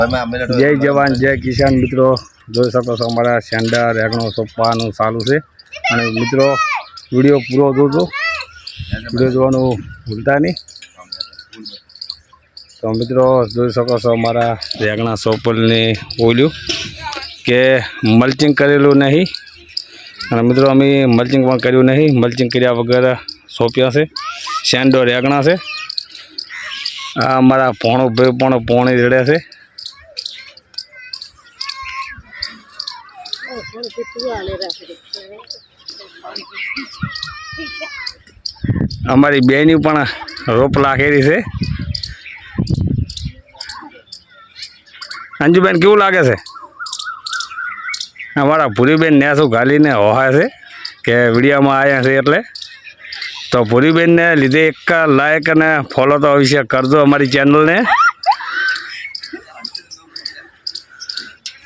जय जवान जय किसान मित्रों જોઈ શકો છો અમારા સેન્ડર રેગણો સોપાનું ચાલુ છે અને મિત્રો વિડીયો પૂરો જોજો વિડીયો જોવાનું ભૂલતા નહીં તો મિત્રો જોઈ શકો છો અમારા રેગણા સોપલની ઓલ્યું કે મલ્ચિંગ કરેલું નહીં અને મિત્રો અમે મલ્ચિંગ પણ કર્યું નહીં મલ્ચિંગ કર્યા વગર સોંપ્યા છે સેન્ડો રેગણા છે આ અમારા પોણો ભાઈ પણ પોણી રેડ્યા છે અમારી બેની પણ રોપ લાખેલી છે અંજુબેન કેવું લાગે છે અમારા ભૂરીબેન નેસું ઘાલીને હોહાય છે કે વિડીયોમાં આવ્યા છે એટલે તો ભૂરીબેનને લીધે એક લાઈક અને ફોલો તો અવશ્ય કરજો અમારી ચેનલને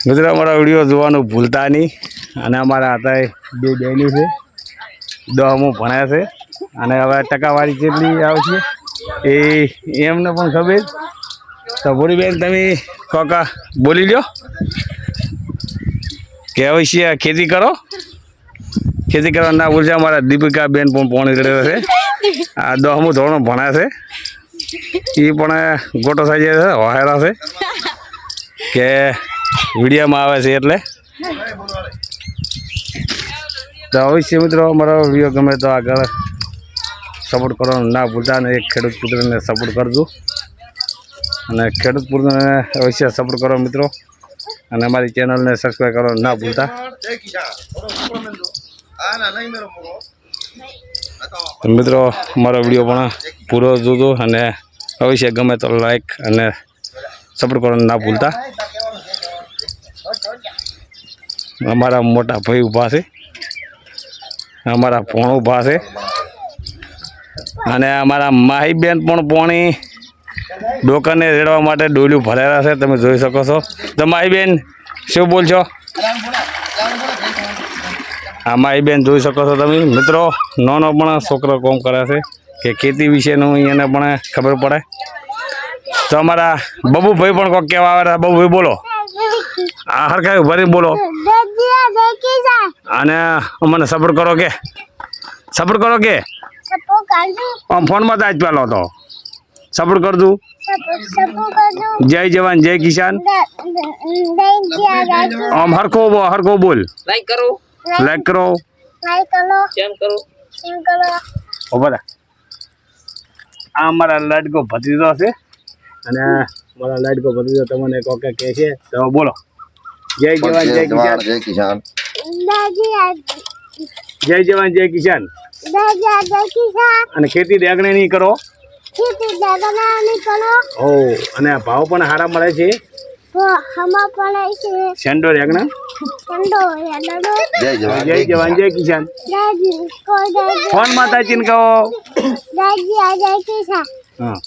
મિત્રો અમારા વિડીયો જોવાનું ભૂલતા નહીં અને અમારા હતા બે બહેની છે 10મું ભણ્યા છે અને હવે ટકાવારી કેટલી આવશે એ એમને પણ ખબર તો ભૂરીબેન તમે કોકા બોલી લો કે અવશ્ય ખેતી કરો ખેતી કરવા ના ભૂલશે અમારા દીપિકા બેન પણ પોણી રેડ્યો છે આ 10મું ધોરણ ભણ્યા છે એ પણ ગોટો સાજે છે હોહેરા છે કે વિડીયોમાં આવે છે એટલે તો અવશ્ય મિત્રો અમારો વિડીયો ગમે તો આગળ સપોર્ટ કરવાનું ના ભૂલતા અને એક ખેડૂત પુત્રને સપોર્ટ કરજો અને ખેડૂત પુત્રને અવશ્ય સપોર્ટ કરો મિત્રો અને અમારી ચેનલને સબસ્ક્રાઈબ કરવાનું ના ભૂલતા મિત્રો અમારો વિડીયો પણ પૂરો જોજો અને અવશ્ય ગમે તો લાઈક અને સપોર્ટ કરવાનું ના ભૂલતા અમારા મોટા ભાઈ ઊભા છે અમારા ભોણ ઊભા છે અને અમારા માહીબેન પણ પોણી ડોકાને રેડવા માટે ડોલ્યું ભરેલા છે તમે જોઈ શકો છો તો માહીબેન શું બોલશો આ માહીબેન જોઈ શકો છો તમે મિત્રો નાનો પણ છોકરો કોમ કરે છે કે ખેતી વિશેનું એને પણ ખબર પડે તો અમારા બબુભાઈ પણ કોઈક કહેવા આવે બબુભાઈ બોલો આ હરખાઈ ભરી બોલો અને અમને સપોર્ટ કરો કે આમ ફોનમાં તો આજ પેલો તો સપોર્ટ કરજો જય જવાન જય કિસાન આમ હરખો બોલ લાઈક કરો શેર કરો આ અમારા લાડકો ભત્રીજો છે અને મારા લાડકો ભત્રીજો તમને કોકે કહે છે તો બોલો જય જવાન જય કિસાન જય જવાન જય કિસાન અને ખેતી રેગણે નહીં કરો ઓ અને ભાવ પણ સારા મળે છે સેન્ડો રેગણા જય જવાન જય કિસાન ફોન માતા ચીન કહો હા